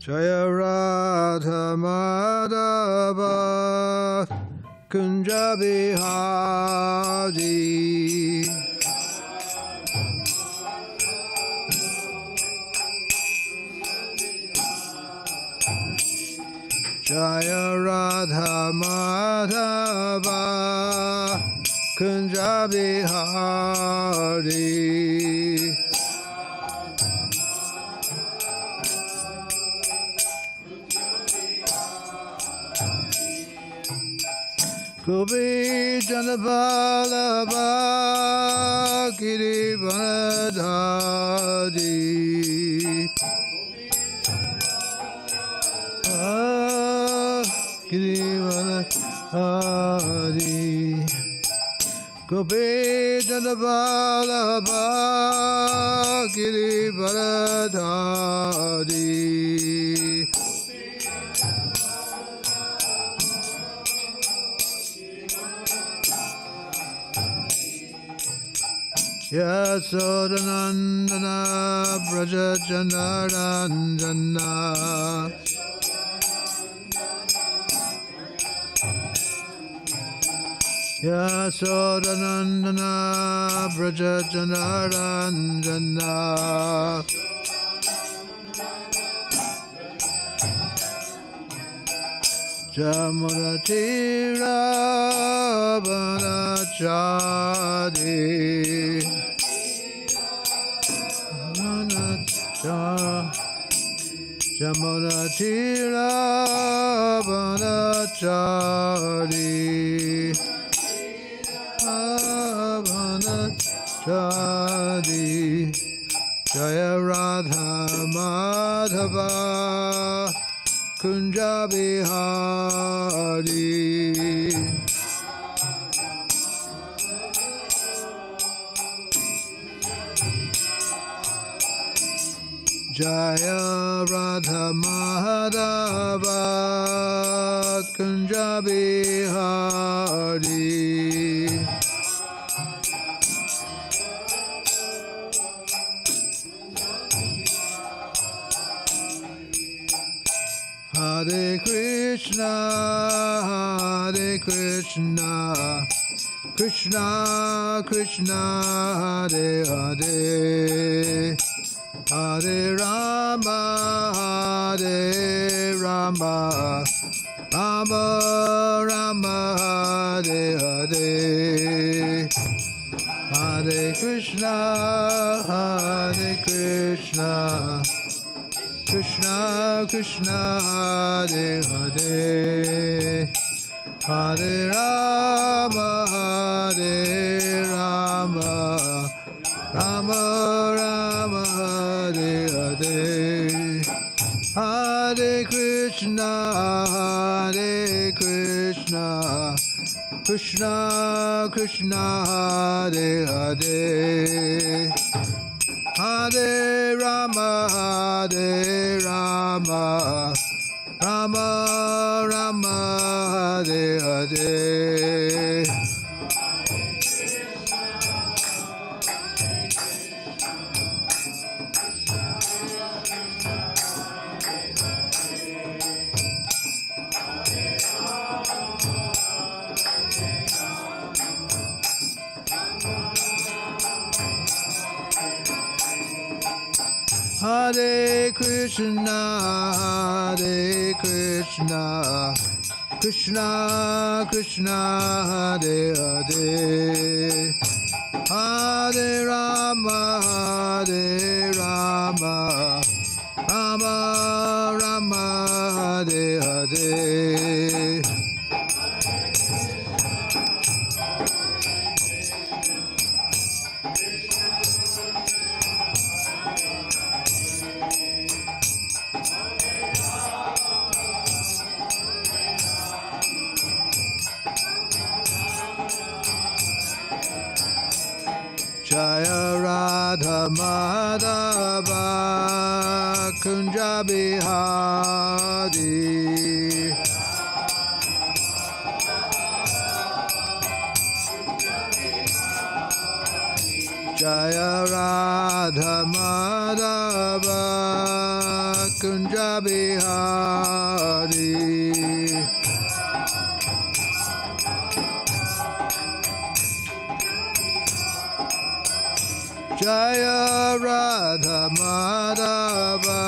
Jaya Radha Madhava Kunja Bihari Jaya Radha Madhava Kunja Bihari Gopi Janabalabha Girivanadhari Girivanadhari Gopi Janabalabha Girivanadhari Yasodanandana Braja Janaranjana Yasodanandana Braja Janaranjana Jamunatira Vanachari Jamunatira Vanachari Vanachari Jaya Radha Madhava Kunja Bihari Jaya Radha Madhava Kunja Bihari Hare Krishna, Hare Krishna, Krishna Krishna, Hare Hare, Hare Rama, Hare Rama, Rama Rama, Hare Hare, Hare Krishna, Hare Krishna, Krishna Krishna, Hare Hare, Hare Rama, Hare Rama, Rama Rama, Hare Hare, Hare Krishna, Hare Krishna, Krishna Krishna, Hare Hare, Hare Rama, Hare Rama, Rama Rama, Hare Hare. Hare Krishna, Hare Krishna, Krishna Krishna, Hare Hare, Hare Rama, Hare Rama, Rama Rama, Hare Hare. Jaya Radha Madhava Kunja Bihari Jaya Radha Madhava Kunja Bihari. Jaya Radha Madhava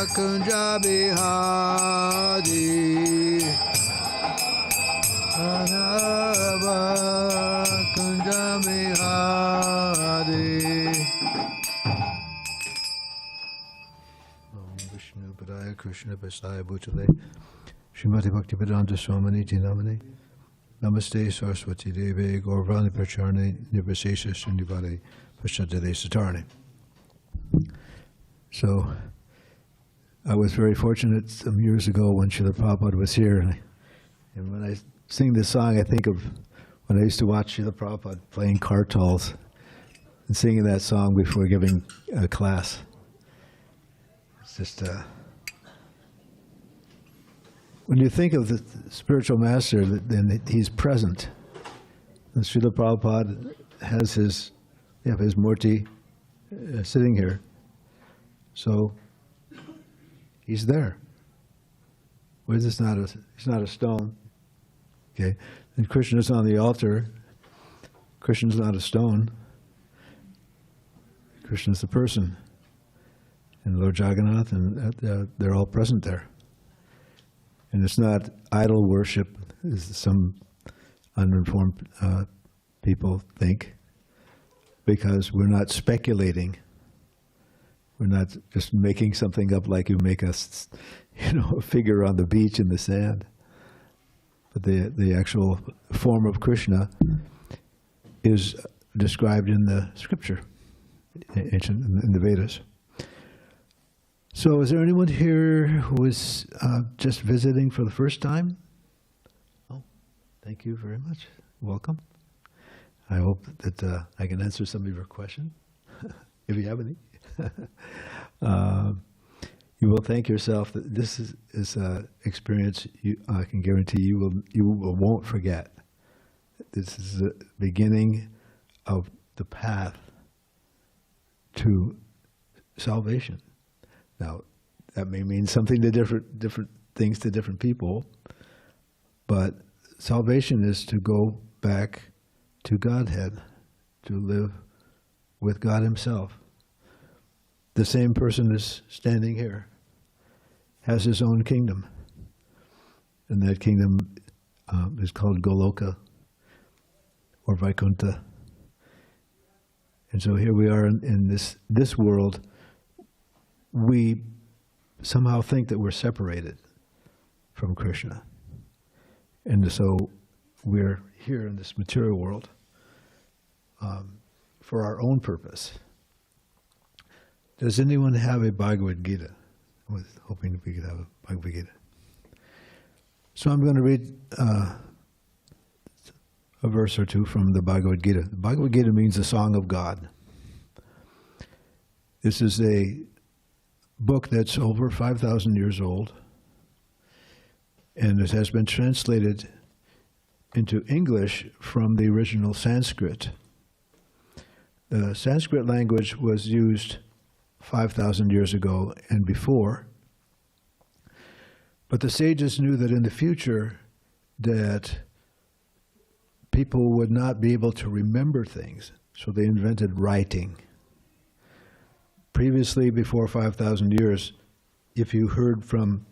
Kunja Bihari. Madhava Kunja Bihari. Om Vishnu Padaya Krishna Vasaya Bhutale Srimati Bhaktivedanta Swamini Dinamani Namaste Saraswati Devi Gaurvani Pracharne Nirvasesha Srindivale Pashadale Satarne. So, I was very fortunate some years ago when Srila Prabhupada was here, and when I sing this song, I think of when I used to watch Srila Prabhupada playing kartals and singing that song before giving a class. It's just, when you think of the spiritual master, then he's present. And Srila Prabhupada has his murti sitting here. So he's there. Well, he's not a stone. Okay. And Krishna's on the altar. Krishna's not a stone. Krishna's the person. And Lord Jagannath, and they're all present there. And it's not idol worship, as some uninformed people think, because we're not speculating. We're not just making something up like you make a figure on the beach in the sand. But the actual form of Krishna is described in the scripture, in the Vedas. So is there anyone here who is just visiting for the first time? Oh, thank you very much. Welcome. I hope that I can answer some of your questions, if you have any. You will thank yourself that this is an experience I can guarantee you won't forget. This is the beginning of the path to salvation. Now, that may mean something to different things to different people, but salvation is to go back to Godhead, to live with God Himself. The same person is standing here, has his own kingdom, and that kingdom is called Goloka or Vaikuntha. And so here we are in this world. We somehow think that we're separated from Krishna. And so we're here in this material world for our own purpose. Does anyone have a Bhagavad Gita? I was hoping we could have a Bhagavad Gita. So I'm going to read a verse or two from the Bhagavad Gita. The Bhagavad Gita means the song of God. This is a book that's over 5,000 years old, and it has been translated into English from the original Sanskrit. The Sanskrit language was used 5,000 years ago and before, but the sages knew that in the future that people would not be able to remember things, so they invented writing. Previously, before 5,000 years, if you heard from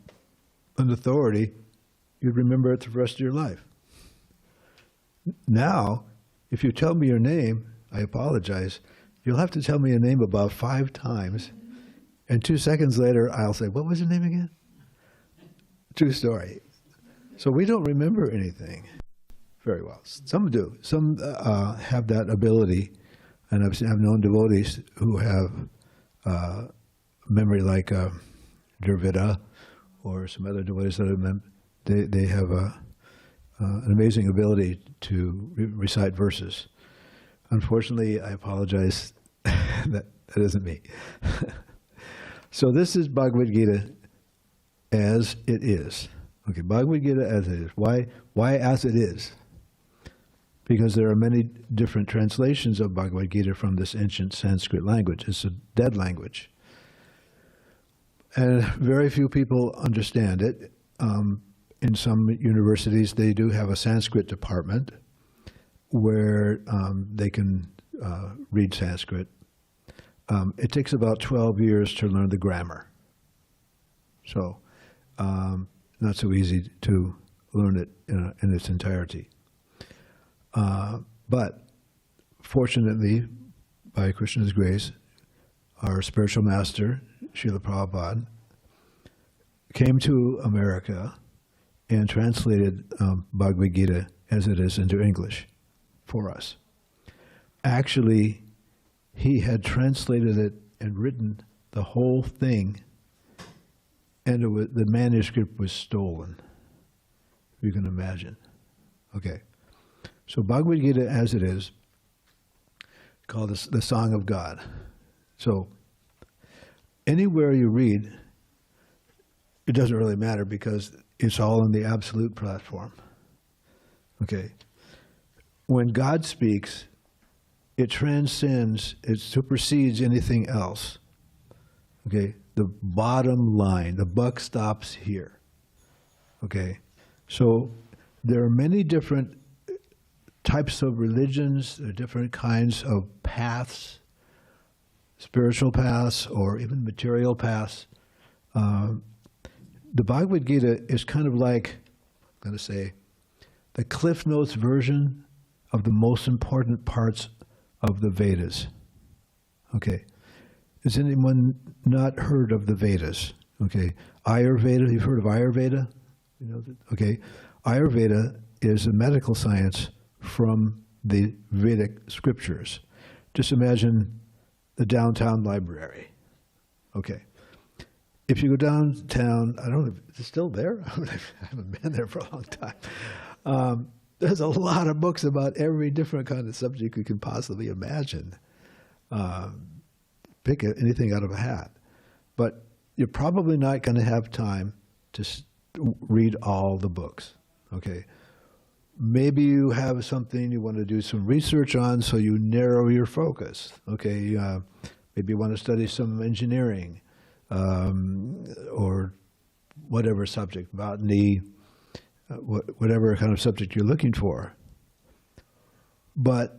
an authority, you'd remember it the rest of your life. Now, if you tell me your name, I apologize, you'll have to tell me your name about 5 times, and 2 seconds later, I'll say, what was your name again? True story. So we don't remember anything very well. Some do. Some have that ability, and I've known devotees who have memory like Dravida or some other devotees that have they have an amazing ability to recite verses. Unfortunately, I apologize, that isn't me. So this is Bhagavad Gita as it is. Okay, Bhagavad Gita as it is. Why as it is? Because there are many different translations of Bhagavad Gita from this ancient Sanskrit language. It's a dead language. And very few people understand it. In some universities, they do have a Sanskrit department where they can read Sanskrit. It takes about 12 years to learn the grammar. So, not so easy to learn it in its entirety. But fortunately, by Krishna's grace, our spiritual master, Srila Prabhupada, came to America and translated Bhagavad Gita as it is into English for us. Actually, he had translated it and written the whole thing, and the manuscript was stolen. You can imagine. Okay. So Bhagavad Gita as it is, called the Song of God. So anywhere you read, it doesn't really matter because it's all in the absolute platform. Okay. When God speaks, it transcends, it supersedes anything else. Okay. The bottom line, the buck stops here. Okay. So there are many different types of religions, there are different kinds of paths, spiritual paths or even material paths. The Bhagavad Gita is kind of like, I'm going to say, the Cliff Notes version of the most important parts of the Vedas. Okay. Has anyone not heard of the Vedas? Okay. Ayurveda, you've heard of Ayurveda? You know that? Okay. Ayurveda is a medical science from the Vedic scriptures. Just imagine the downtown library. Okay. If you go downtown, I don't know if it's still there. I haven't been there for a long time. There's a lot of books about every different kind of subject you can possibly imagine. Pick anything out of a hat. But you're probably not going to have time to read all the books. Okay. Maybe you have something you want to do some research on, so you narrow your focus. Okay, maybe you want to study some engineering or whatever subject, botany, whatever kind of subject you're looking for. But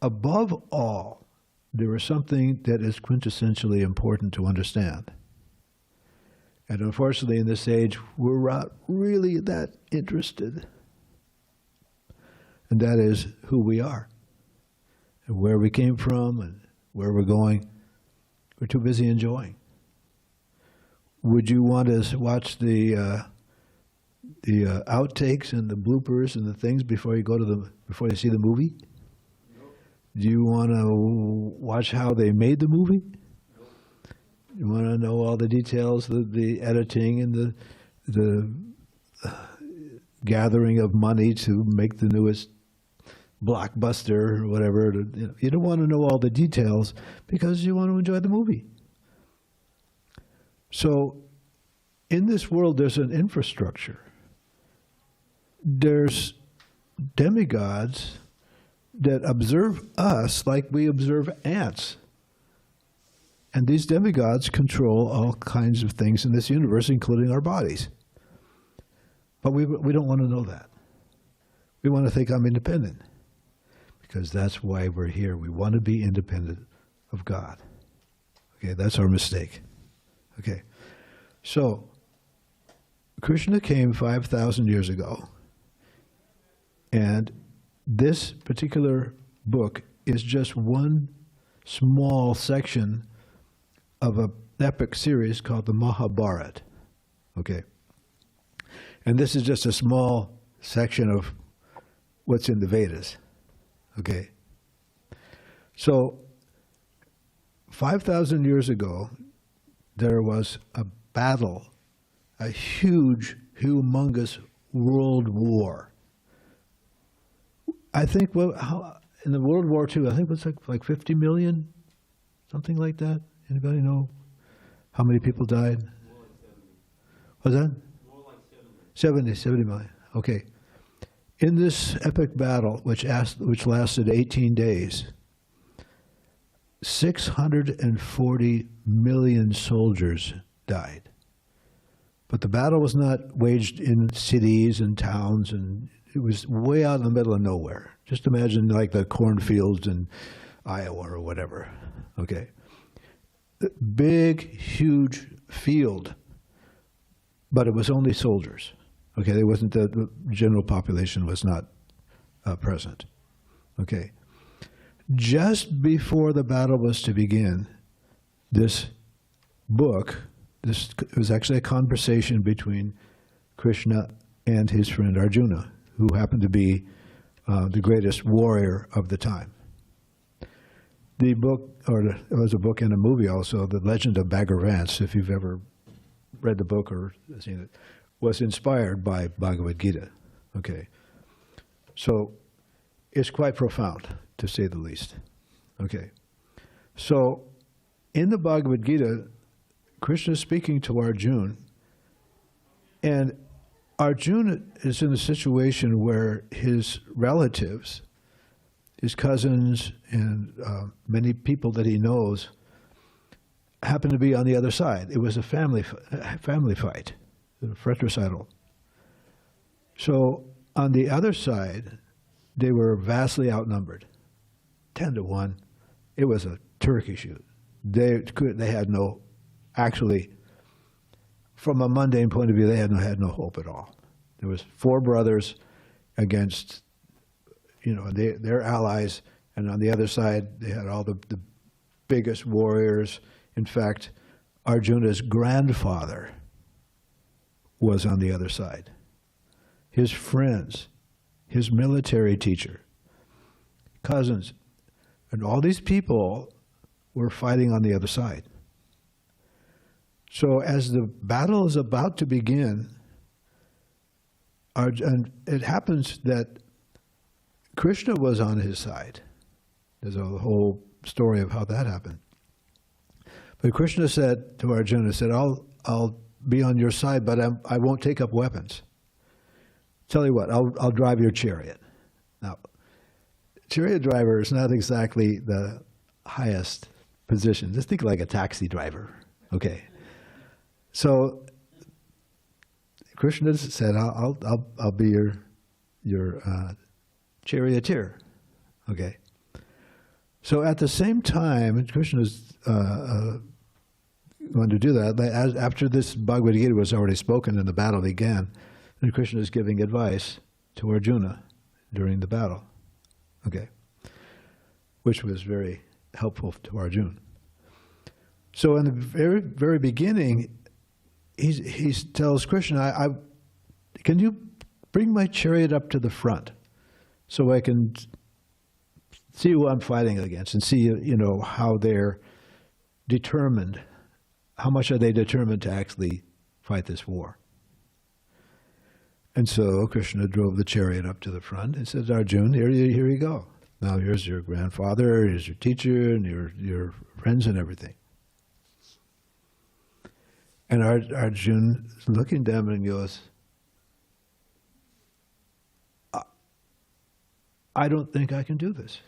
above all, there is something that is quintessentially important to understand. And unfortunately, in this age, we're not really that interested. And that is who we are, and where we came from, and where we're going. We're too busy enjoying. Would you want to watch the outtakes and the bloopers and the things before you see the movie? Nope. Do you want to watch how they made the movie? Nope. You want to know all the details, the editing and the gathering of money to make the newest blockbuster or whatever. You don't want to know all the details because you want to enjoy the movie. So in this world, there's an infrastructure. There's demigods that observe us like we observe ants. And these demigods control all kinds of things in this universe, including our bodies. But we don't want to know that. We want to think I'm independent. Because that's why we're here. We want to be independent of God. Okay, that's our mistake. Okay, so Krishna came 5,000 years ago, and this particular book is just one small section of an epic series called the Mahabharata. Okay, and this is just a small section of what's in the Vedas. Okay, so 5,000 years ago, there was a battle, a huge, humongous world war. I think in the World War II, I think it was like 50 million, something like that. Anybody know how many people died? More like 70. Was that? More like 70. 70 million. Okay. In this epic battle, which lasted 18 days, 640 million soldiers died. But the battle was not waged in cities and towns, and it was way out in the middle of nowhere. Just imagine like the cornfields in Iowa or whatever, okay? Big, huge field, but it was only soldiers, okay? There wasn't, the general population was not present, okay? Just before the battle was to begin, this book, it was actually a conversation between Krishna and his friend Arjuna, who happened to be the greatest warrior of the time. The book, or it was a book and a movie also, The Legend of Bhagavad, if you've ever read the book or seen it, was inspired by Bhagavad Gita. Okay, so it's quite profound, to say the least. Okay, so in the Bhagavad Gita, Krishna is speaking to Arjuna, and Arjuna is in a situation where his relatives, his cousins, and many people that he knows happen to be on the other side. It was a family fight, fratricidal. So on the other side, they were vastly outnumbered, 10-1. It was a turkey shoot. They had no, actually, from a mundane point of view, they had no hope at all. There was 4 brothers against, their allies, and on the other side, they had all the biggest warriors. In fact, Arjuna's grandfather was on the other side. His friends, his military teacher, cousins, and all these people were fighting on the other side. So as the battle is about to begin, and it happens that Krishna was on his side. There's a whole story of how that happened. But Krishna said to Arjuna, I'll be on your side, but I won't take up weapons. Tell you what, I'll drive your chariot. Now, chariot driver is not exactly the highest position. Just think like a taxi driver, okay? So Krishna said, I'll be your charioteer, okay? So at the same time, Krishna's going to do that. After this Bhagavad Gita was already spoken and the battle began, then Krishna is giving advice to Arjuna during the battle, okay? Which was very helpful to Arjuna. So in the very, very beginning, he tells Krishna, can you bring my chariot up to the front so I can see who I'm fighting against and see, how they're determined, how much are they determined to actually fight this war. And so Krishna drove the chariot up to the front and said, Arjuna, here you go. Now here's your grandfather, here's your teacher, and your friends and everything. And Arjuna is looking down and goes, I don't think I can do this.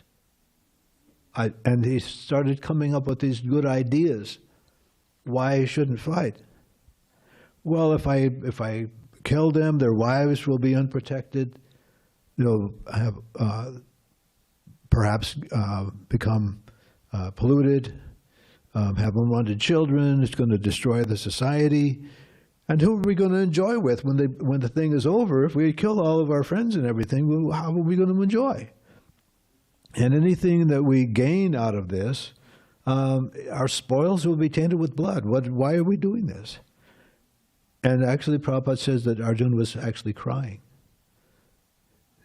And he started coming up with these good ideas why he shouldn't fight. Well, if I kill them, their wives will be unprotected. They'll have perhaps become polluted, have unwanted children. It's going to destroy the society. And who are we going to enjoy with when the thing is over? If we kill all of our friends and everything, well, how are we going to enjoy? And anything that we gain out of this, our spoils will be tainted with blood. Why are we doing this? And actually, Prabhupada says that Arjuna was actually crying.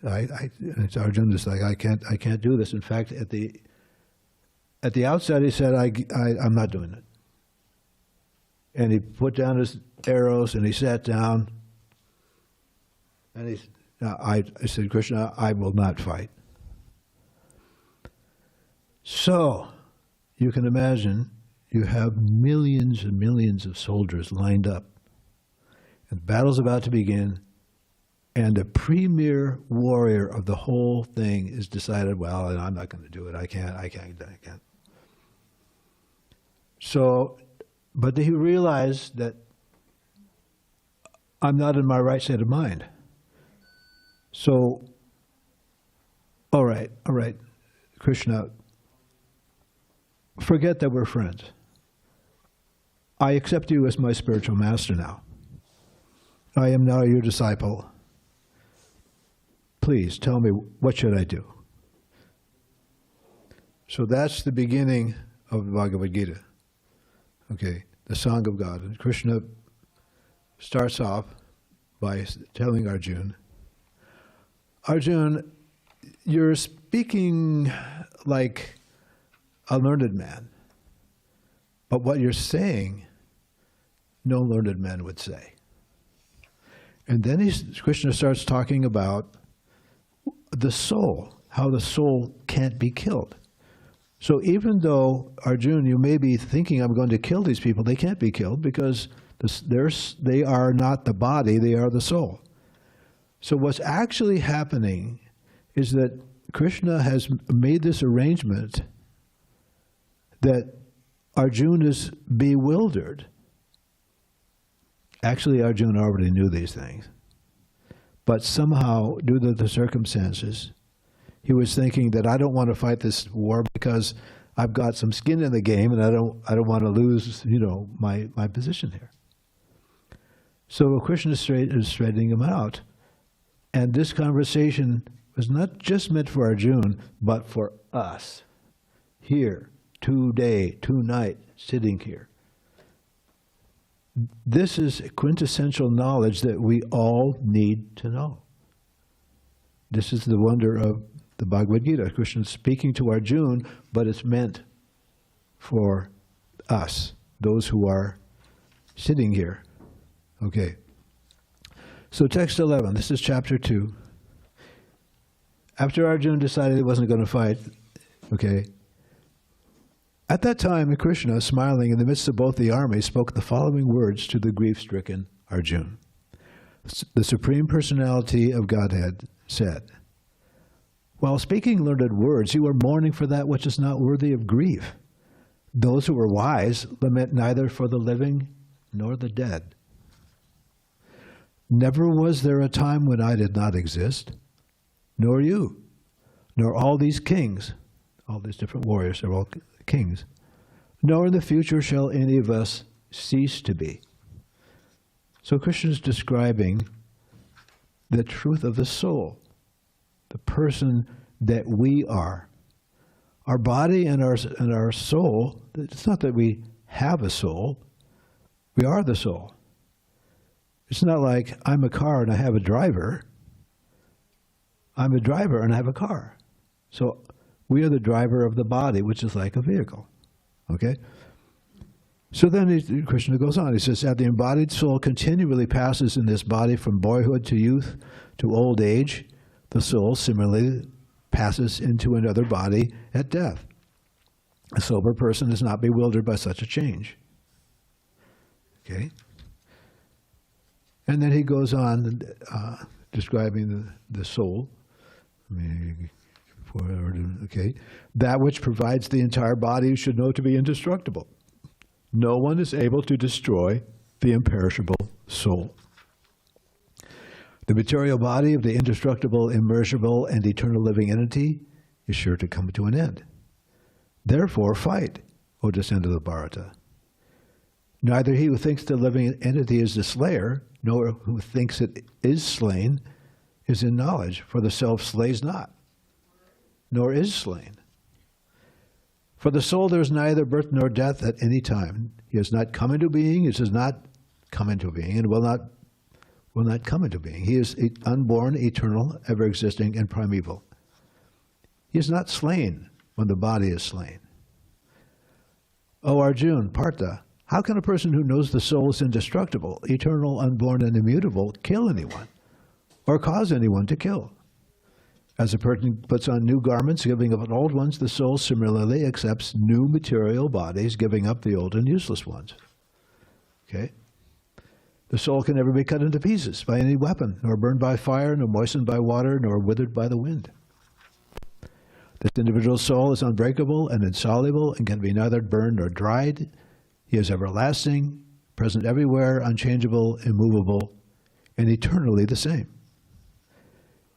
Arjuna is like, I can't do this. In fact, at the outset, he said, I'm not doing it. And he put down his arrows and he sat down. And I said, Krishna, I will not fight. So, you can imagine, you have millions and millions of soldiers lined up. And the battle's about to begin, and the premier warrior of the whole thing is decided, well, I'm not going to do it. I can't. So, But he realized that I'm not in my right state of mind. So, all right, Krishna, forget that we're friends. I accept you as my spiritual master now. I am now your disciple. Please tell me, what should I do? So that's the beginning of the Bhagavad Gita. Okay, the Song of God. And Krishna starts off by telling Arjuna, Arjuna, you're speaking like a learned man, but what you're saying, no learned man would say. And then Krishna starts talking about the soul, how the soul can't be killed. So even though, Arjuna, you may be thinking I'm going to kill these people, they can't be killed because they are not the body, they are the soul. So what's actually happening is that Krishna has made this arrangement that Arjuna is bewildered. Actually, Arjuna already knew these things. But somehow, due to the circumstances, he was thinking that I don't want to fight this war because I've got some skin in the game and I don't want to lose, my position here. So Krishna is straightening him out. And this conversation was not just meant for Arjuna, but for us. Here, today, tonight, sitting here. This is quintessential knowledge that we all need to know. This is the wonder of the Bhagavad Gita. Krishna is speaking to Arjuna, but it's meant for us, those who are sitting here. Okay. So text 11, this is chapter 2. After Arjuna decided he wasn't going to fight, okay, at that time Krishna, smiling in the midst of both the armies, spoke the following words to the grief-stricken Arjuna. The Supreme Personality of Godhead said, while speaking learned words, you are mourning for that which is not worthy of grief. Those who are wise lament neither for the living nor the dead. Never was there a time when I did not exist, nor you, nor all these kings, all these different warriors, they're all kings, nor in the future shall any of us cease to be. So Krishna is describing the truth of the soul, the person that we are. Our body and our soul, it's not that we have a soul, we are the soul. It's not like I'm a car and I have a driver. I'm a driver and I have a car. So we are the driver of the body, which is like a vehicle. Okay? So then Krishna goes on. He says, as the embodied soul continually passes in this body from boyhood to youth to old age, the soul similarly passes into another body at death. A sober person is not bewildered by such a change. Okay? And then he goes on describing the soul. Okay, that which provides the entire body you should know to be indestructible. No one is able to destroy the imperishable soul. The material body of the indestructible, immeasurable, and eternal living entity is sure to come to an end. Therefore, fight, O descendant of Bharata. Neither he who thinks the living entity is the slayer, nor who thinks it is slain, is in knowledge, for the self slays not, nor is slain. For the soul there is neither birth nor death at any time. He has not come into being, he does not come into being, and will not come into being. He is unborn, eternal, ever-existing, and primeval. He is not slain when the body is slain. O Arjuna, Partha, how can a person who knows the soul is indestructible, eternal, unborn, and immutable kill anyone, or cause anyone to kill? As a person puts on new garments, giving up old ones, the soul similarly accepts new material bodies, giving up the old and useless ones. Okay? The soul can never be cut into pieces by any weapon, nor burned by fire, nor moistened by water, nor withered by the wind. This individual soul is unbreakable and insoluble and can be neither burned nor dried. He is everlasting, present everywhere, unchangeable, immovable, and eternally the same.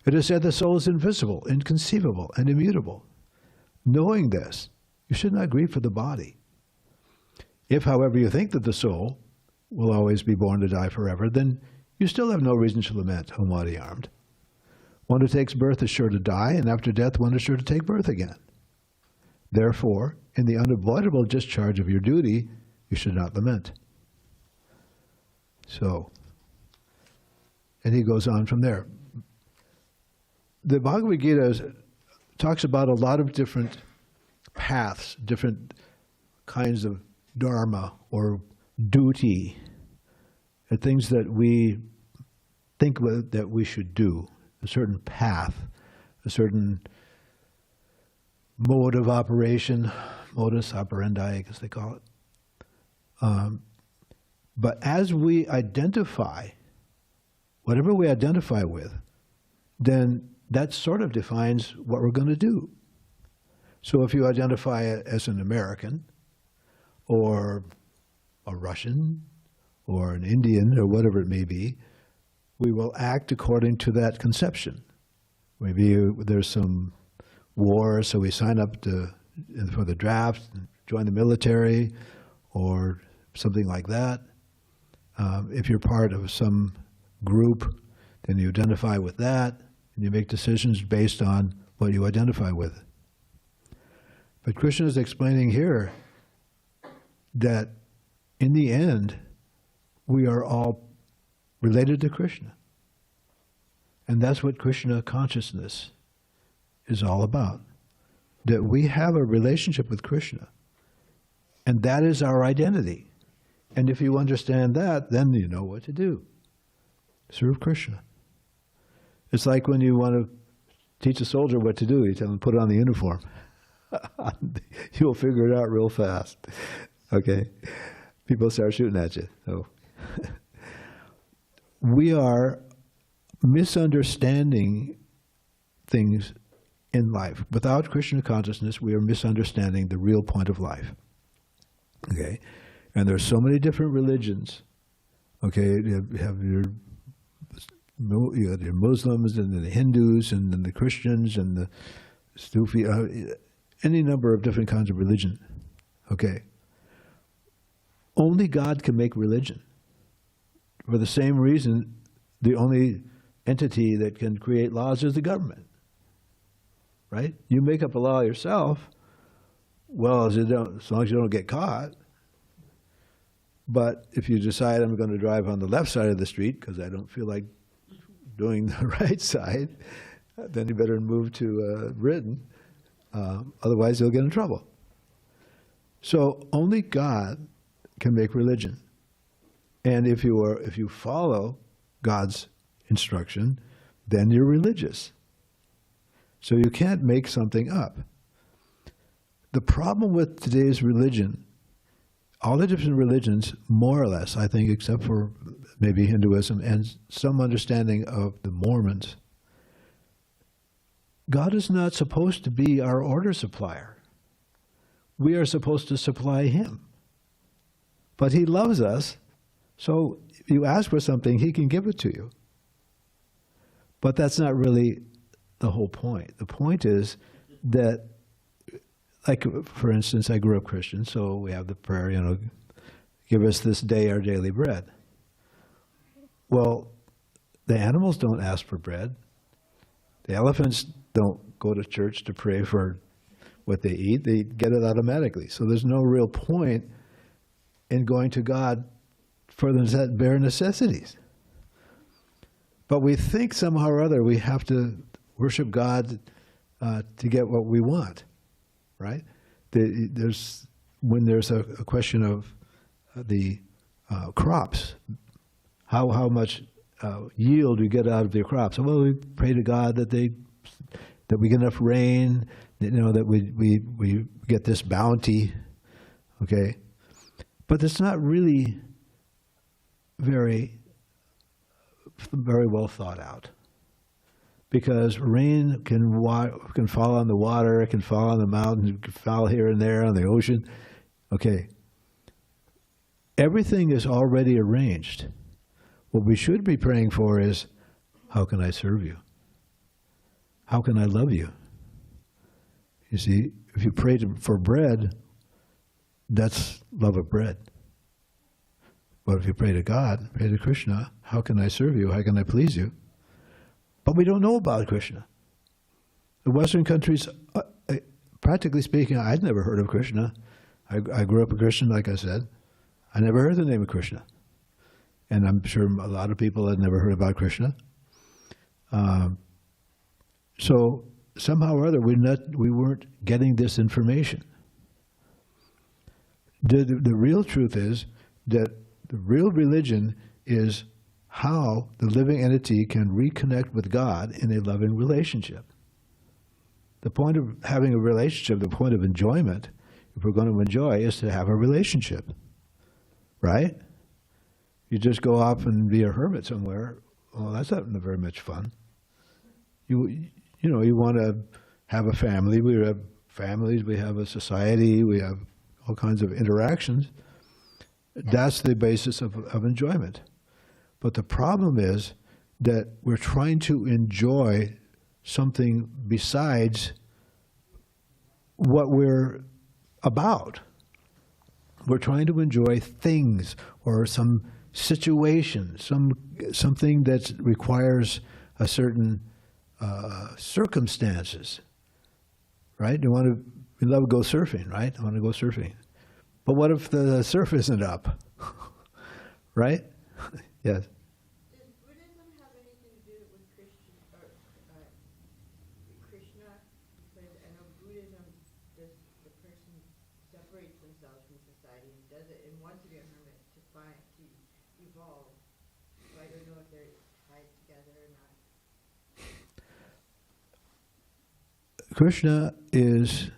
It is said the soul is invisible, inconceivable, and immutable. Knowing this, you should not grieve for the body. If, however, you think that the soul will always be born to die forever, then you still have no reason to lament, O mighty armed. One who takes birth is sure to die, and after death one is sure to take birth again. Therefore, in the unavoidable discharge of your duty, you should not lament. So, and he goes on from there. The Bhagavad Gita talks about a lot of different paths, different kinds of dharma or duty, and things that we think that we should do, a certain path, a certain mode of operation, modus operandi, I guess they call it. But as we identify, whatever we identify with, then that sort of defines what we're going to do. So if you identify as an American, or a Russian, or an Indian, or whatever it may be, we will act according to that conception. Maybe there's some war, so we sign up for the draft, join the military, or something like that. If you're part of some group, then you identify with that, and you make decisions based on what you identify with. But Krishna is explaining here that in the end, we are all related to Krishna. And that's what Krishna consciousness is all about. That we have a relationship with Krishna. And that is our identity. And if you understand that, then you know what to do. Serve Krishna. It's like when you want to teach a soldier what to do, you tell him, put on the uniform. You'll figure it out real fast. Okay? People start shooting at you. So we are misunderstanding things in life. Without Krishna consciousness, we are misunderstanding the real point of life. Okay? And there's so many different religions. Okay? You have your Muslims, and then the Hindus, and then the Christians, and the Sufi, any number of different kinds of religion. Okay? Only God can make religion. For the same reason, the only entity that can create laws is the government. Right? You make up a law yourself, well, as long as you don't get caught. But if you decide I'm going to drive on the left side of the street because I don't feel like doing the right side, then you better move to Britain. Otherwise, you'll get in trouble. So only God can make religion. And if you follow God's instruction, then you're religious. So you can't make something up. The problem with today's religion, all the different religions, more or less, I think, except for maybe Hinduism and some understanding of the Mormons, God is not supposed to be our order supplier. We are supposed to supply Him. But He loves us, so if you ask for something, He can give it to you. But that's not really the whole point. The point is that, like, for instance, I grew up Christian, so we have the prayer, give us this day our daily bread. Well, the animals don't ask for bread. The elephants don't go to church to pray for what they eat. They get it automatically. So there's no real point in going to God for the bare necessities. But we think somehow or other we have to worship God to get what we want, right? When there's a question of the crops, how much yield you get out of your crops. Well, we pray to God that we get enough rain, that we get this bounty, okay? But it's not really very well thought out, because rain can fall on the water, it can fall on the mountains, it can fall here and there on the ocean. Okay, Everything is already arranged. What we should be praying for is, how can I serve you? How can I love you? You see, if you pray for bread, that's love of bread. But if you pray to God, pray to Krishna, how can I serve you? How can I please you? But we don't know about Krishna. The Western countries, practically speaking, I'd never heard of Krishna. I grew up a Christian, like I said. I never heard the name of Krishna. And I'm sure a lot of people had never heard about Krishna. So somehow or other, we weren't getting this information. The real truth is that the real religion is how the living entity can reconnect with God in a loving relationship. The point of having a relationship, the point of enjoyment, if we're going to enjoy, is to have a relationship, right? You just go off and be a hermit somewhere, well, that's not very much fun. You want to have a family. We have families, we have a society, we have all kinds of interactions. That's the basis of enjoyment. But the problem is that we're trying to enjoy something besides what we're about. We're trying to enjoy things or some situation, something that requires a certain circumstances, right? We love to go surfing, right? I want to go surfing. But what if the surf isn't up, right? Yes. Does Buddhism have anything to do with Krishna? Because I know Buddhism, the person separates themselves from society and does it and wants to be a hermit to evolve. So I don't know if they're tied together or not. Krishna is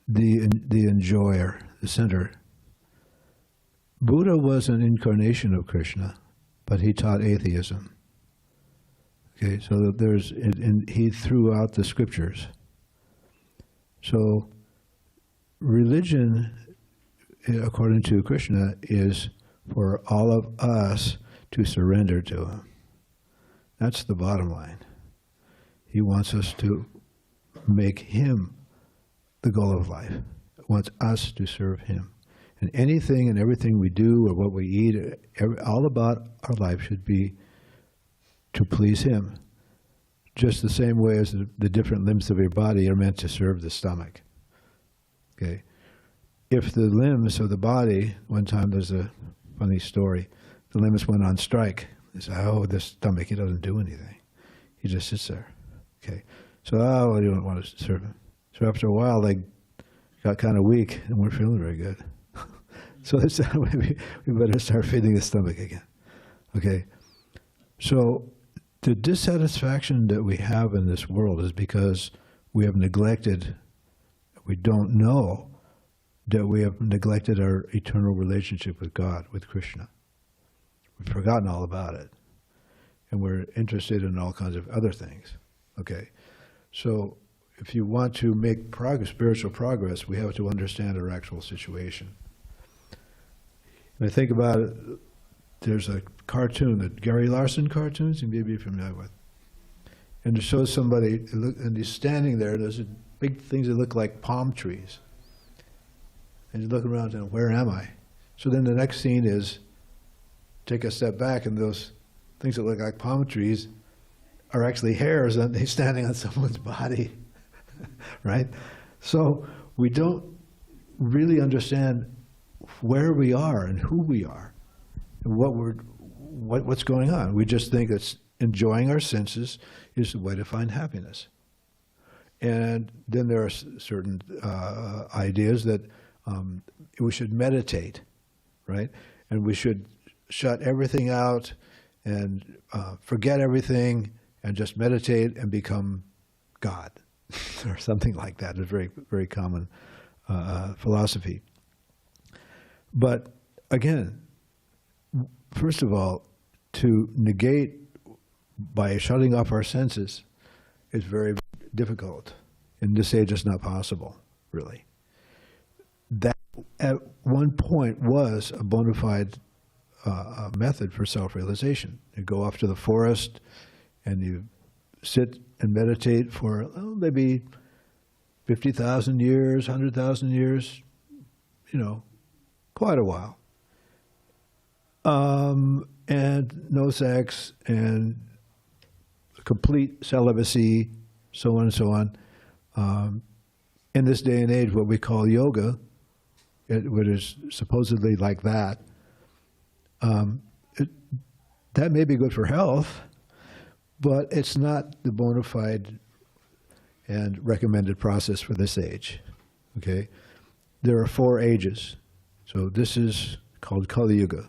the enjoyer, the center. Buddha was an incarnation of Krishna, but he taught atheism. Okay, so he threw out the scriptures. So religion, according to Krishna, is for all of us to surrender to him. That's the bottom line. He wants us to make him the goal of life. He wants us to serve him. And anything and everything we do or what we eat, all about our life should be to please him. Just the same way as the different limbs of your body are meant to serve the stomach. Okay. If the limbs of the body, one time there's a funny story, the limbs went on strike. They said, oh, the stomach, he doesn't do anything. He just sits there. Okay. So, oh, you don't want to serve him. So after a while, they got kind of weak and weren't feeling very good. So they said, maybe we better start feeding the stomach again. Okay. So the dissatisfaction that we have in this world is because we have neglected, we don't know that we have neglected our eternal relationship with God, with Krishna. We've forgotten all about it. And we're interested in all kinds of other things. Okay. So if you want to make progress, spiritual progress, we have to understand our actual situation. And I think about it, there's a cartoon, the Gary Larson cartoons, you may be familiar with. And it shows somebody, and he's standing there, and there's big things that look like palm trees. And he's looking around and, where am I? So then the next scene is, take a step back, and those things that look like palm trees are actually hairs, and he's standing on someone's body, right? So we don't really understand where we are and who we are and what's going on. We just think that enjoying our senses is the way to find happiness. And then there are certain ideas that we should meditate, right? And we should shut everything out and forget everything and just meditate and become God or something like that. It's a very, very common philosophy. But again, first of all, to negate by shutting off our senses is very difficult. In this age, it's not possible, really. That at one point was a bona fide method for self-realization. You go off to the forest and you sit and meditate for maybe 50,000 years, 100,000 years, quite a while. And no sex and complete celibacy, so on and so on. In this day and age, what we call yoga, what is supposedly like that, that may be good for health, but it's not the bona fide and recommended process for this age. Okay, there are 4 ages, so this is called Kali Yuga.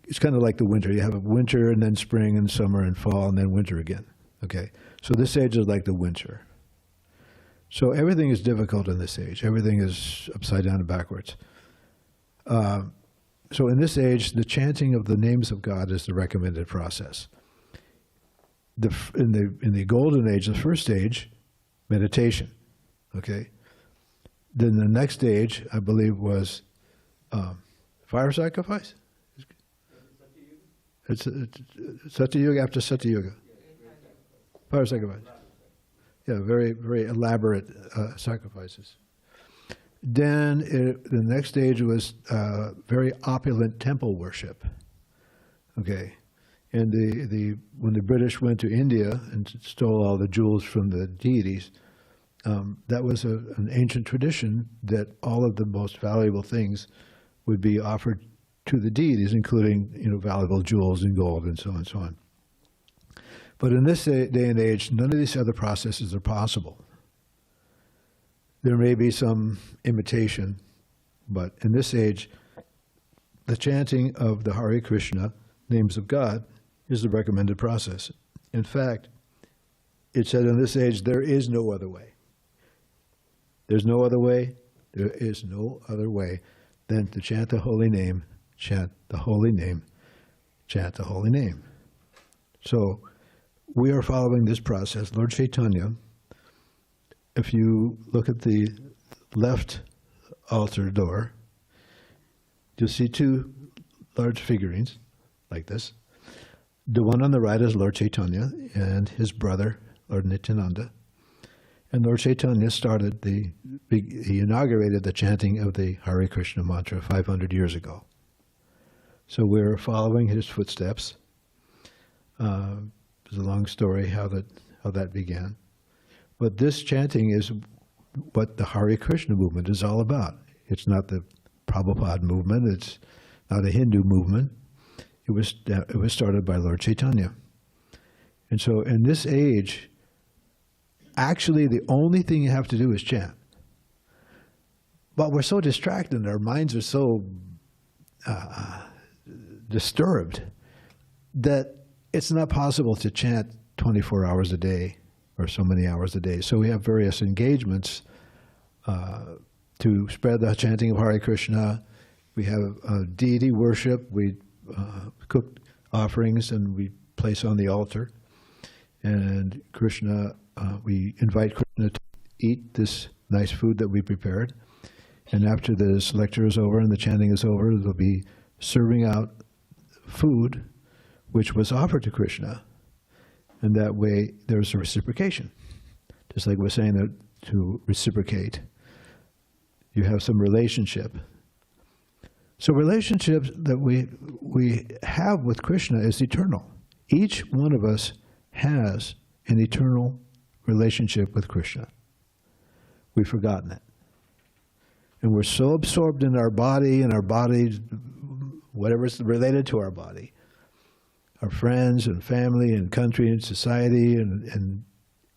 It's kind of like the winter. You have a winter and then spring and summer and fall and then winter again. Okay, so this age is like the winter. So everything is difficult in this age. Everything is upside down and backwards. So in this age, the chanting of the names of God is the recommended process. In the golden age, the first stage, meditation. Okay. Then the next stage, I believe, was fire sacrifice. It's Satya Yuga after Satya Yuga. Fire sacrifice. Yeah, very, very elaborate sacrifices. Then the next stage was very opulent temple worship. Okay, and when the British went to India and stole all the jewels from the deities, that was an ancient tradition that all of the most valuable things would be offered to the deities, including valuable jewels and gold and so on and so on. But in this day and age, none of these other processes are possible. There may be some imitation, but in this age, the chanting of the Hare Krishna, names of God, is the recommended process. In fact, it said in this age, there is no other way. There's no other way. There is no other way than to chant the holy name, chant the holy name, chant the holy name. So we are following this process. Lord Chaitanya, if you look at the left altar door, you'll see 2 large figurines like this. The one on the right is Lord Chaitanya and his brother, Lord Nityananda. And Lord Chaitanya he inaugurated the chanting of the Hare Krishna mantra 500 years ago. So we're following his footsteps. It's a long story how that began. But this chanting is what the Hare Krishna movement is all about. It's not the Prabhupada movement. It's not a Hindu movement. It was started by Lord Chaitanya. And so in this age, actually the only thing you have to do is chant. But we're so distracted and our minds are so disturbed that it's not possible to chant 24 hours a day or so many hours a day. So we have various engagements to spread the chanting of Hare Krishna. We have deity worship. We cook offerings and we place on the altar. And Krishna, we invite Krishna to eat this nice food that we prepared. And after this lecture is over and the chanting is over, they'll be serving out food which was offered to Krishna. And that way there's a reciprocation. Just like we're saying that to reciprocate, you have some relationship. So relationships that we have with Krishna is eternal. Each one of us has an eternal relationship with Krishna. We've forgotten it. And we're so absorbed in our body and our body, whatever's related to our body, our friends and family and country and society and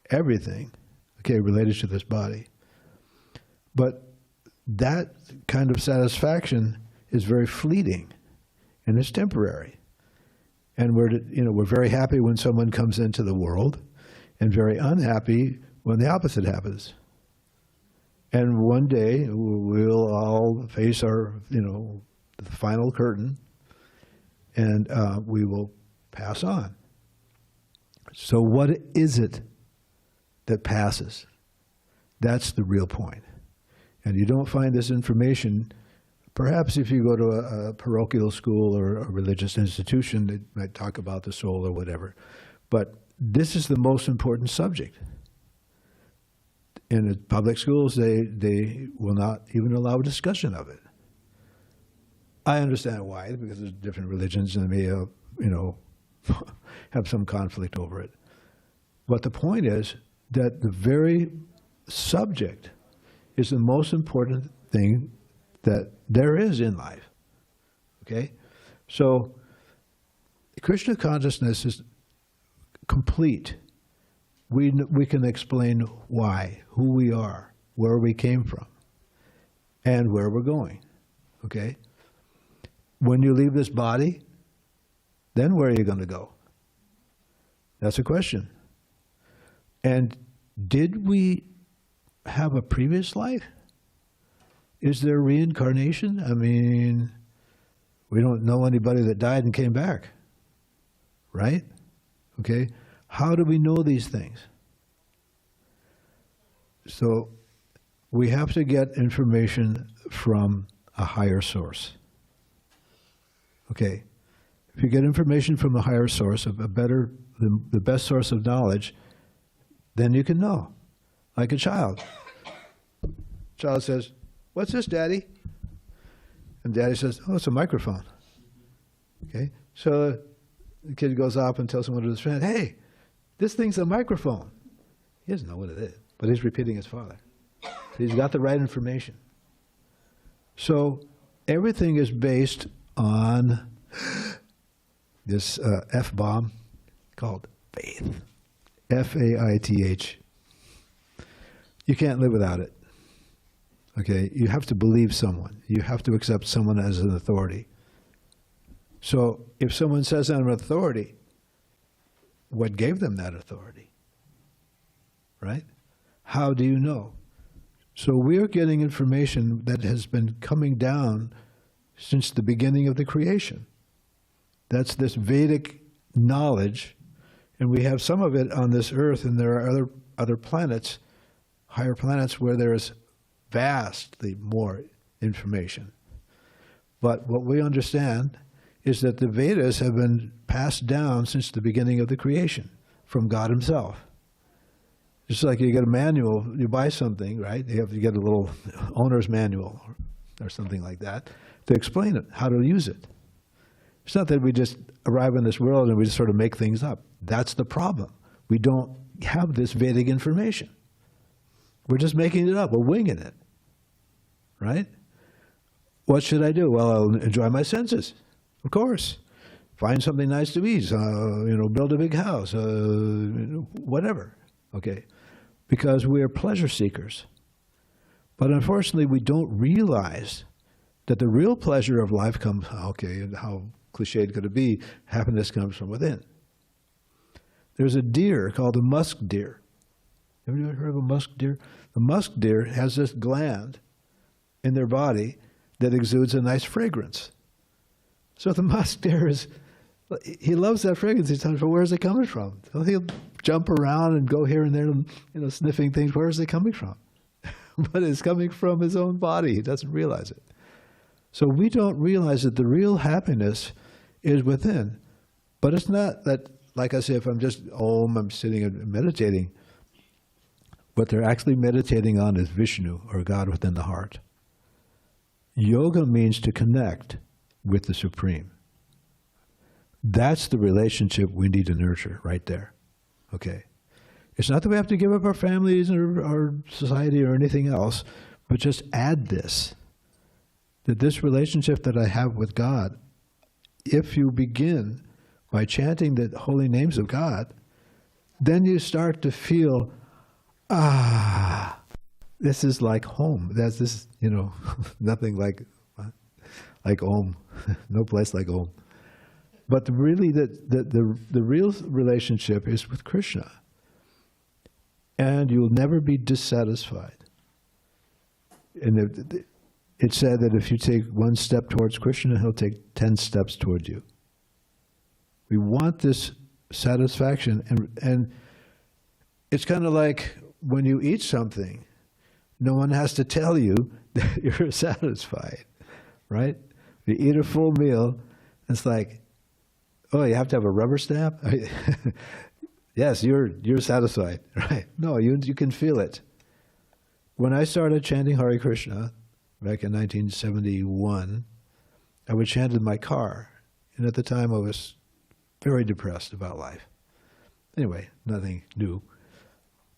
everything, okay, related to this body. But that kind of satisfaction is very fleeting and it's temporary. And we're very happy when someone comes into the world and very unhappy when the opposite happens. And one day we'll all face the final curtain and we will pass on. So what is it that passes? That's the real point. And you don't find this information, perhaps if you go to a parochial school or a religious institution, they might talk about the soul or whatever. But this is the most important subject. In the public schools, they will not even allow discussion of it. I understand why, because there's different religions and they may, have some conflict over it. But the point is that the very subject is the most important thing that there is in life. Okay? So, Krishna consciousness is complete. We can explain why, who we are, where we came from, and where we're going. Okay? When you leave this body, then where are you going to go? That's a question. And did we have a previous life? Is there reincarnation? I mean, we don't know anybody that died and came back, right? Okay? How do we know these things? So we have to get information from a higher source. Okay? If you get information from a higher source, the best source of knowledge, then you can know. Like a child. Child says, "What's this, Daddy?" And Daddy says, "Oh, it's a microphone." Okay? So the kid goes off and tells one of his friends, "Hey, this thing's a microphone." He doesn't know what it is, but he's repeating his father. So he's got the right information. So everything is based on this F-bomb called faith. F-A-I-T-H. You can't live without it. Okay? You have to believe someone. You have to accept someone as an authority. So if someone says I'm an authority, what gave them that authority? Right? How do you know? So we're getting information that has been coming down since the beginning of the creation. That's this Vedic knowledge, and we have some of it on this earth, and there are other planets, higher planets, where there is vastly more information. But what we understand is that the Vedas have been passed down since the beginning of the creation, from God himself. Just like you get a manual, you buy something, right? You have to get a little owner's manual or something like that to explain it, how to use it. It's not that we just arrive in this world and we just sort of make things up. That's the problem. We don't have this Vedic information. We're just making it up. We're winging it, right? What should I do? Well, I'll enjoy my senses, of course. Find something nice to eat, build a big house, whatever, okay? Because we are pleasure seekers. But unfortunately, we don't realize that the real pleasure of life comes, okay, and how cliched could it be, happiness comes from within. There's a deer called a musk deer. Have you ever heard of a musk deer? The musk deer has this gland in their body that exudes a nice fragrance. So the musk deer he loves that fragrance. He's telling, well, where's it coming from? So he'll jump around and go here and there, sniffing things. Where is it coming from? But it's coming from his own body. He doesn't realize it. So we don't realize that the real happiness is within. But it's not that, like I say, if I'm just, I'm sitting and meditating. What they're actually meditating on is Vishnu, or God within the heart. Yoga means to connect with the Supreme. That's the relationship we need to nurture right there. Okay? It's not that we have to give up our families or our society or anything else, but just add this. That this relationship that I have with God, if you begin by chanting the holy names of God, then you start to feel, this is like home. That's this, nothing like Om. No place like Om. But really, the real relationship is with Krishna. And you'll never be dissatisfied. And it's said that if you take one step towards Krishna, he'll take 10 steps toward you. We want this satisfaction. And it's kind of like when you eat something, No one has to tell you that you're satisfied, right? You eat a full meal, it's like, oh, you have to have a rubber stamp? Yes, you're satisfied, right? No, you can feel it. When I started chanting Hare Krishna back in 1971, I would chant in my car. And at the time I was very depressed about life. Anyway, nothing new.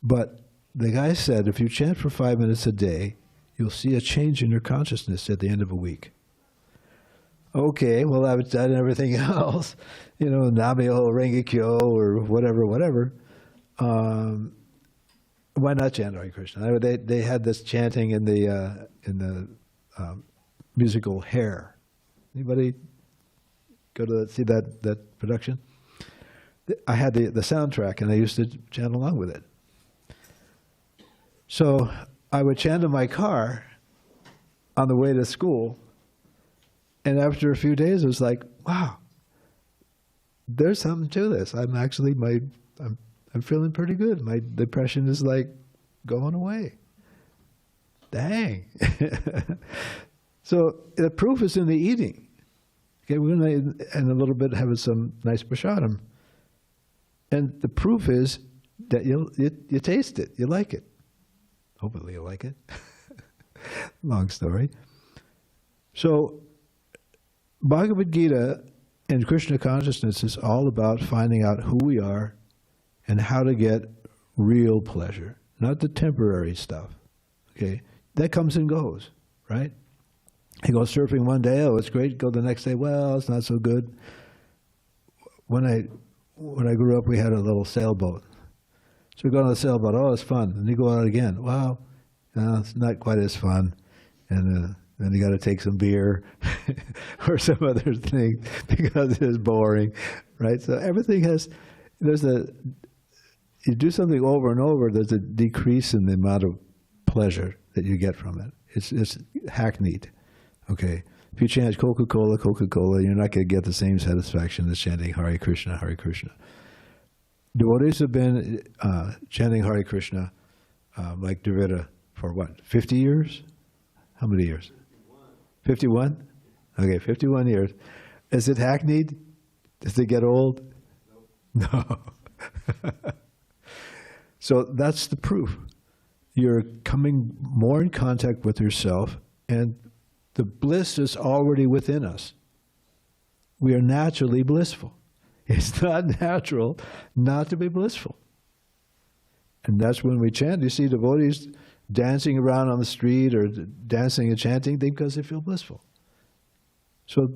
But the guy said, if you chant for 5 minutes a day, you'll see a change in your consciousness at the end of a week. Okay, well, I've done everything else, Namyo Renge-kyo or whatever. Why not chant Hare Krishna? They had this chanting in the musical Hair. Anybody go to see that production? I had the soundtrack, and I used to chant along with it. So I would chant in my car on the way to school, and after a few days, it was like, wow, there's something to this. I'm feeling pretty good. My depression is like going away. Dang. So the proof is in the eating. Okay, we're going to, in a little bit, have some nice prasadam. And the proof is that you taste it, you like it. Hopefully you like it. Long story. So Bhagavad Gita and Krishna consciousness is all about finding out who we are and how to get real pleasure, not the temporary stuff. Okay, that comes and goes, right? You go surfing one day, oh, it's great. Go the next day, well, it's not so good. When I grew up, we had a little sailboat. So we go on the sailboat, oh, it's fun. And you go out again, well, it's not quite as fun. And then you got to take some beer or some other thing because it's boring, right? So everything you do something over and over, there's a decrease in the amount of pleasure that you get from it. It's hackneyed, okay? If you chant Coca-Cola, Coca-Cola, you're not going to get the same satisfaction as chanting Hare Krishna, Hare Krishna. Devotees have been chanting Hare Krishna like Dravida for what, 50 years? How many years? 51? Okay, 51 years. Is it hackneyed? Does it get old? No. So that's the proof. You're coming more in contact with yourself, and the bliss is already within us. We are naturally blissful. It's not natural not to be blissful. And that's when we chant. You see devotees dancing around on the street or dancing and chanting because they feel blissful. So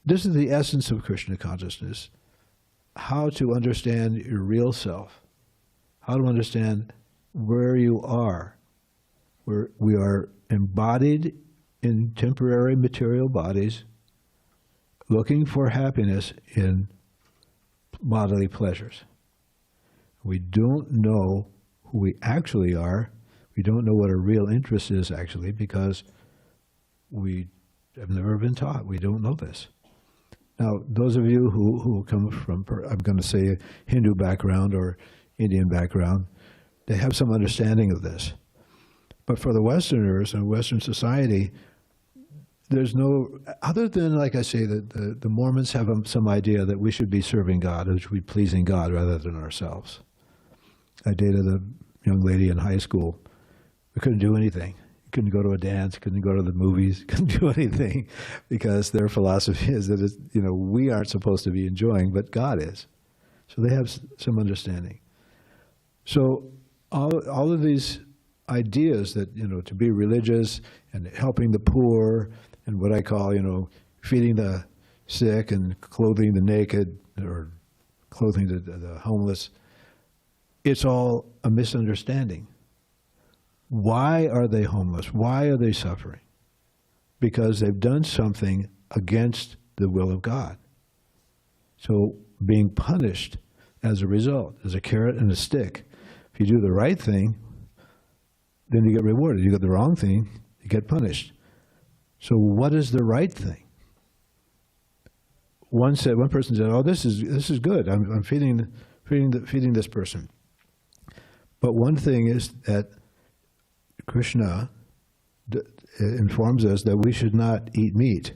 this is the essence of Krishna consciousness. How to understand your real self. How to understand where you are. Where we are embodied in temporary material bodies, looking for happiness in bodily pleasures. We don't know who we actually are. We don't know what our real interest is actually because we have never been taught. We don't know this. Now, those of you who come from, I'm going to say, a Hindu background or Indian background, they have some understanding of this. But for the Westerners and Western society, there's no, other than, like I say, the Mormons have some idea that we should be serving God, we should be pleasing God rather than ourselves. I dated a young lady in high school. We couldn't do anything. Couldn't go to a dance, couldn't go to the movies, couldn't do anything because their philosophy is that we aren't supposed to be enjoying, but God is. So they have some understanding. So all of these ideas that, to be religious and helping the poor and what I call, feeding the sick and clothing the naked or clothing the homeless, it's all a misunderstanding. Why are they homeless? Why are they suffering? Because they've done something against the will of God. So being punished as a result, as a carrot and a stick. If you do the right thing, then you get rewarded. You get the wrong thing, you get punished. So what is the right thing? One person said, "Oh, this is good. I'm feeding this person." But one thing is that Krishna informs us that we should not eat meat.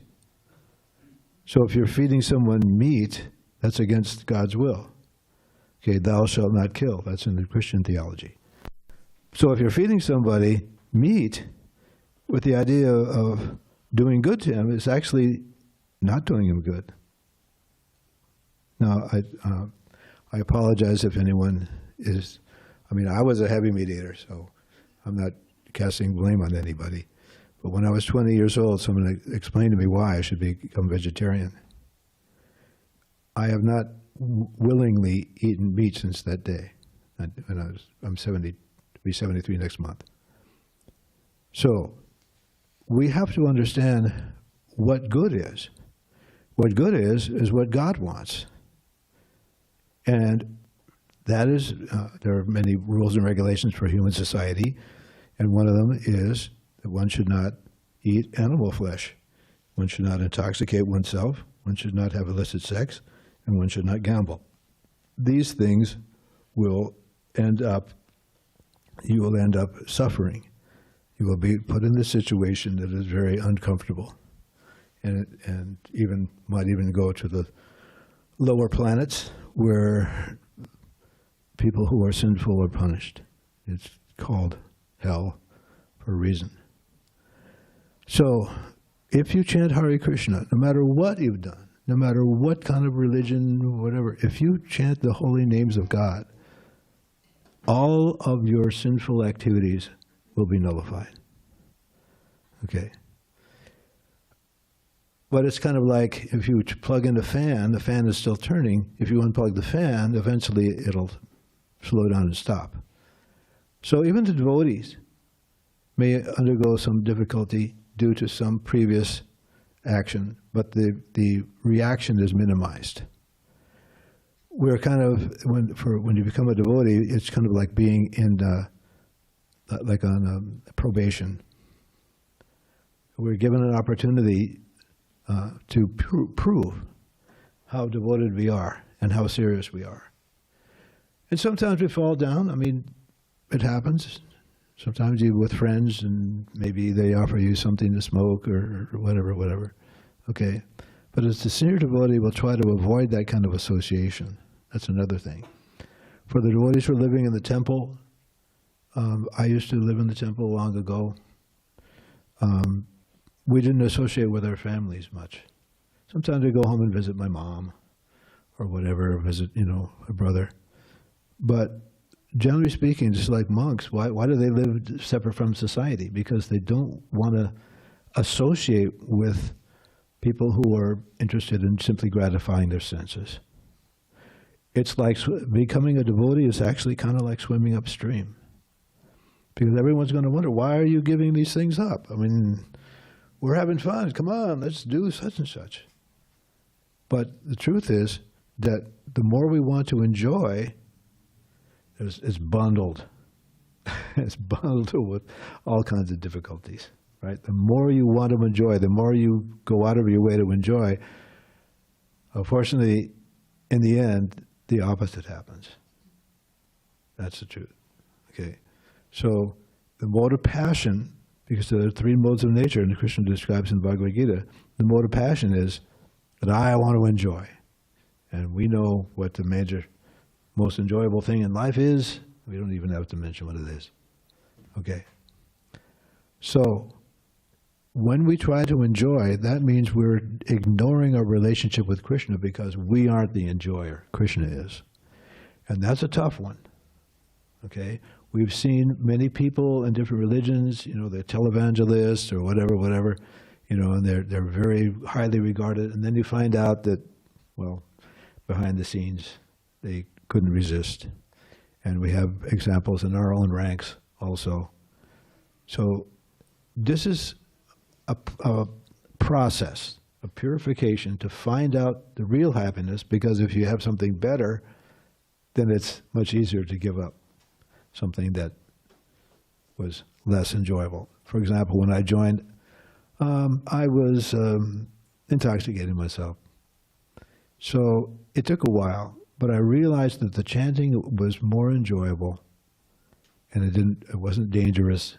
So if you're feeding someone meat, that's against God's will. Okay, thou shalt not kill. That's in the Christian theology. So if you're feeding somebody meat with the idea of doing good to him, it's actually not doing him good. Now, I apologize if anyone is, I was a heavy meat eater, so I'm not casting blame on anybody. But when I was 20 years old, someone explained to me why I should become vegetarian. I have not willingly eaten meat since that day. I'm 70, be 73 next month. So we have to understand what good is. What good is what God wants. And that is, there are many rules and regulations for human society, and one of them is that one should not eat animal flesh. One should not intoxicate oneself, one should not have illicit sex, and one should not gamble. These things will end up, you will end up suffering. You will be put in a situation that is very uncomfortable, and even might even go to the lower planets where people who are sinful are punished. It's called hell for a reason. So, if you chant Hare Krishna, no matter what you've done, no matter what kind of religion, whatever, if you chant the holy names of God, all of your sinful activities will be nullified. Okay? But it's kind of like if you plug in the fan is still turning. If you unplug the fan, eventually it'll slow down and stop. So even the devotees may undergo some difficulty due to some previous action, but the reaction is minimized. We're kind of, when you become a devotee, it's kind of like being in like on probation. We're given an opportunity to prove how devoted we are and how serious we are. And sometimes we fall down. It happens. Sometimes you're with friends and maybe they offer you something to smoke or whatever. Okay. But as the sincere devotee, will try to avoid that kind of association. That's another thing. For the devotees who are living in the temple, I used to live in the temple long ago. We didn't associate with our families much. Sometimes I go home and visit my mom or whatever, visit, a brother. But generally speaking, just like monks, why do they live separate from society? Because they don't want to associate with people who are interested in simply gratifying their senses. It's like becoming a devotee is actually kind of like swimming upstream. Because everyone's going to wonder, why are you giving these things up? We're having fun. Come on, let's do such and such. But the truth is that the more we want to enjoy, it's bundled. It's bundled with all kinds of difficulties, right? The more you want to enjoy, the more you go out of your way to enjoy, unfortunately, in the end, the opposite happens. That's the truth. Okay? So the mode of passion, because there are three modes of nature, and Krishna describes in Bhagavad Gita, the mode of passion is that I want to enjoy. And we know what the most enjoyable thing in life is. We don't even have to mention what it is. Okay? So, when we try to enjoy, that means we're ignoring our relationship with Krishna because we aren't the enjoyer. Krishna is. And that's a tough one. Okay? We've seen many people in different religions, they're televangelists or whatever, and they're very highly regarded. And then you find out that, well, behind the scenes, they couldn't resist. And we have examples in our own ranks also. So this is a process, a purification to find out the real happiness, because if you have something better, then it's much easier to give up something that was less enjoyable. For example, when I joined, I was intoxicating myself. So it took a while, but I realized that the chanting was more enjoyable, and it wasn't dangerous,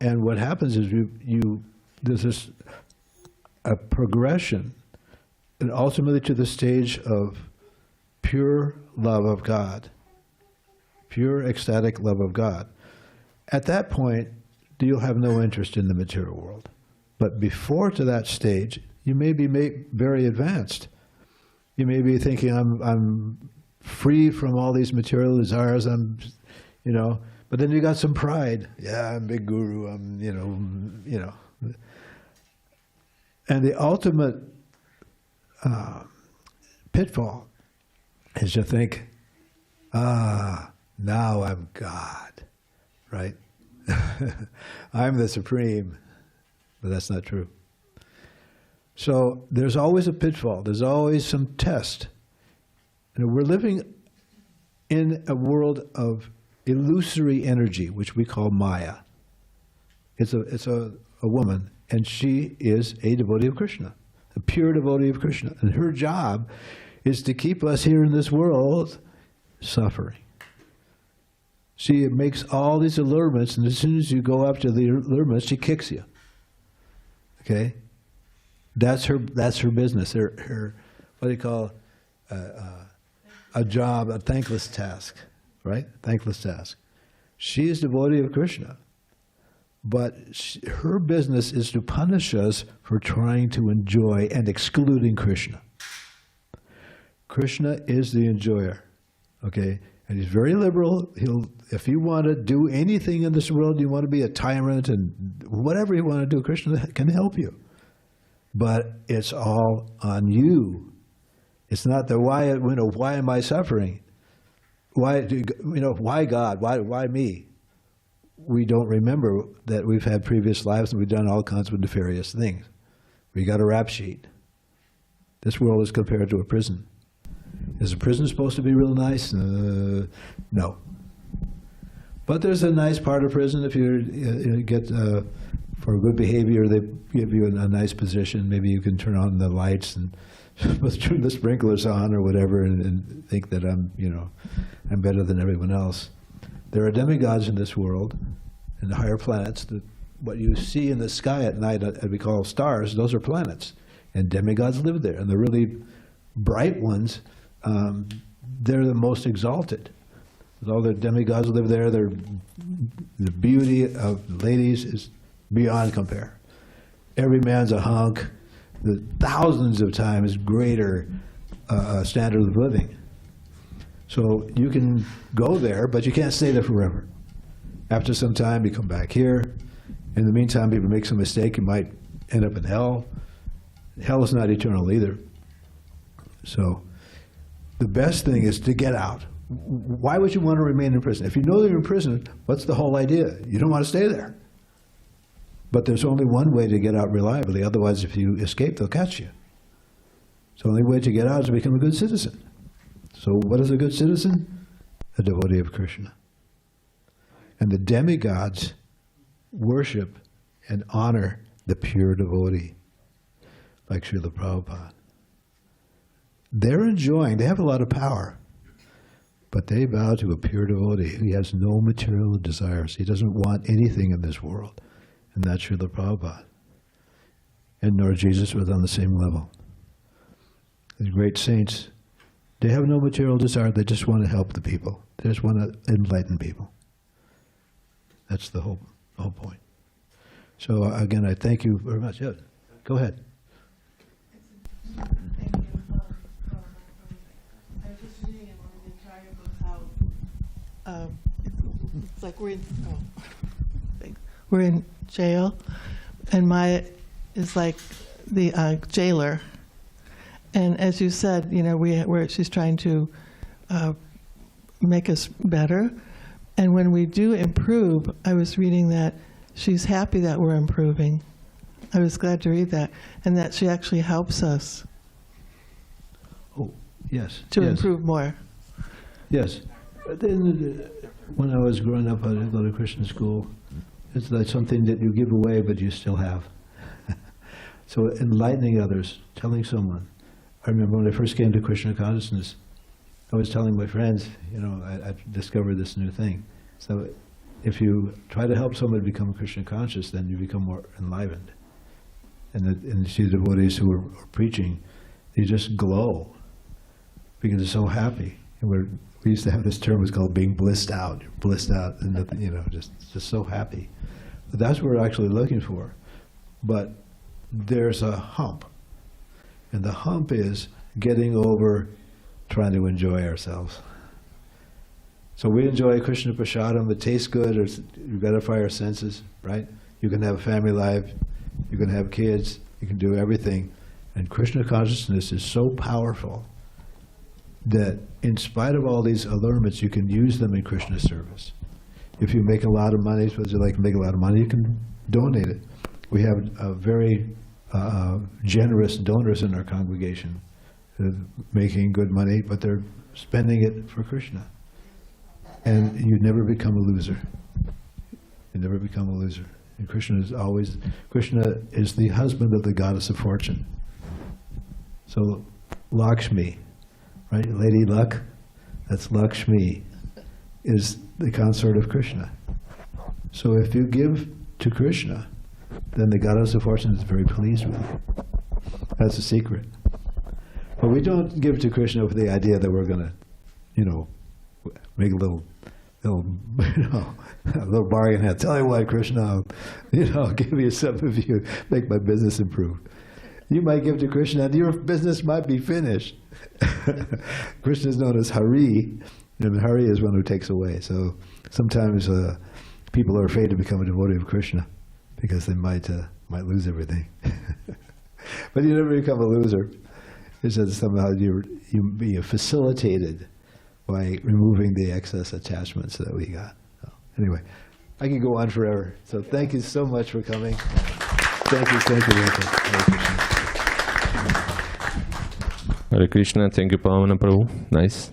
And what happens is there's this a progression, and ultimately to the stage of pure love of God, pure ecstatic love of God. At that point, you'll have no interest in the material world. But before to that stage, you may be very advanced. You may be thinking, I'm free from all these material desires. But then you got some pride. Yeah, I'm big guru. I'm, you know. And the ultimate pitfall is to think, now I'm God, right? I'm the supreme. But that's not true. So there's always a pitfall. There's always some test. And we're living in a world of illusory energy, which we call Maya. It's a woman, and she is a devotee of Krishna, a pure devotee of Krishna. And her job is to keep us here in this world suffering. She makes all these allurements, and as soon as you go up to the allurements, she kicks you. Okay? That's her business. Her what do you call a job, a thankless task, right? Thankless task. She is devotee of Krishna, but her business is to punish us for trying to enjoy and excluding Krishna. Krishna is the enjoyer, okay? And he's very liberal. If you want to do anything in this world, you want to be a tyrant and whatever you want to do, Krishna can help you. But it's all on you. It's not the why am I suffering? Why God? Why me? We don't remember that we've had previous lives and we've done all kinds of nefarious things. We got a rap sheet. This world is compared to a prison. Is a prison supposed to be real nice? No. But there's a nice part of prison if you get for good behavior. They give you a nice position. Maybe you can turn on the lights and turn the sprinklers on or whatever, and think that I'm better than everyone else. There are demigods in this world, in the higher planets. What you see in the sky at night, that we call stars, those are planets, and demigods live there. And the really bright ones, they're the most exalted. All the demigods live there. The beauty of ladies is beyond compare. Every man's a hunk. The thousands of times greater standard of living. So you can go there, but you can't stay there forever. After some time, you come back here. In the meantime, if you make some mistake, you might end up in hell. Hell is not eternal either. So the best thing is to get out. Why would you want to remain in prison? If you know you're in prison, what's the whole idea? You don't want to stay there. But there's only one way to get out reliably. Otherwise, if you escape, they'll catch you. So the only way to get out is to become a good citizen. So what is a good citizen? A devotee of Krishna. And the demigods worship and honor the pure devotee, like Srila Prabhupada. They're enjoying, they have a lot of power, but they bow to a pure devotee. He has no material desires. He doesn't want anything in this world. And that's Srila Prabhupada. And nor Jesus was on the same level. The great saints, they have no material desire. They just want to help the people. They just want to enlighten people. That's the whole point. So again, I thank you very much. Yeah, go ahead. Thank you. I was just reading in one of the entire books how it's like we're in jail, and Maya is like the jailer. And as you said, she's trying to make us better. And when we do improve, I was reading that she's happy that we're improving. I was glad to read that, and that she actually helps us. Oh, yes. To improve more. Yes. Then, when I was growing up, I did go to Christian school. It's like something that you give away, but you still have. So enlightening others, telling someone. I remember when I first came to Krishna consciousness, I was telling my friends, I discovered this new thing. So if you try to help somebody become Krishna conscious, then you become more enlivened. And you see the devotees who are preaching, they just glow because they're so happy. And we used to have this term, it was called being blissed out. You're blissed out, and just so happy. But that's what we're actually looking for. But there's a hump, and the hump is getting over trying to enjoy ourselves. So we enjoy Krishna Prasadam, it tastes good, or you gratify our senses, right? You can have a family life, you can have kids, you can do everything. And Krishna consciousness is so powerful that in spite of all these allurements, you can use them in Krishna service. If you make a lot of money, suppose you like to make a lot of money, you can donate it. We have a very generous donors in our congregation, making good money, but they're spending it for Krishna. And you never become a loser. You never become a loser. And Krishna is the husband of the goddess of fortune. So Lakshmi, right? Lady Luck, that's Lakshmi, is the consort of Krishna. So if you give to Krishna, then the goddess of fortune is very pleased with you. That's the secret. But we don't give to Krishna with the idea that we're going to, make a little bargain. I'll tell you what, Krishna, I'll give you something if you make my business improve. You might give to Krishna, and your business might be finished. Krishna is known as Hari, and Hari is one who takes away. So sometimes people are afraid to become a devotee of Krishna because they might lose everything. But you never become a loser. It's just somehow you be facilitated by removing the excess attachments that we got. So, anyway, I can go on forever. So thank you so much for coming. Thank you. Hare Krishna. Hare Krishna, thank you, Pavamana Prabhu. Nice.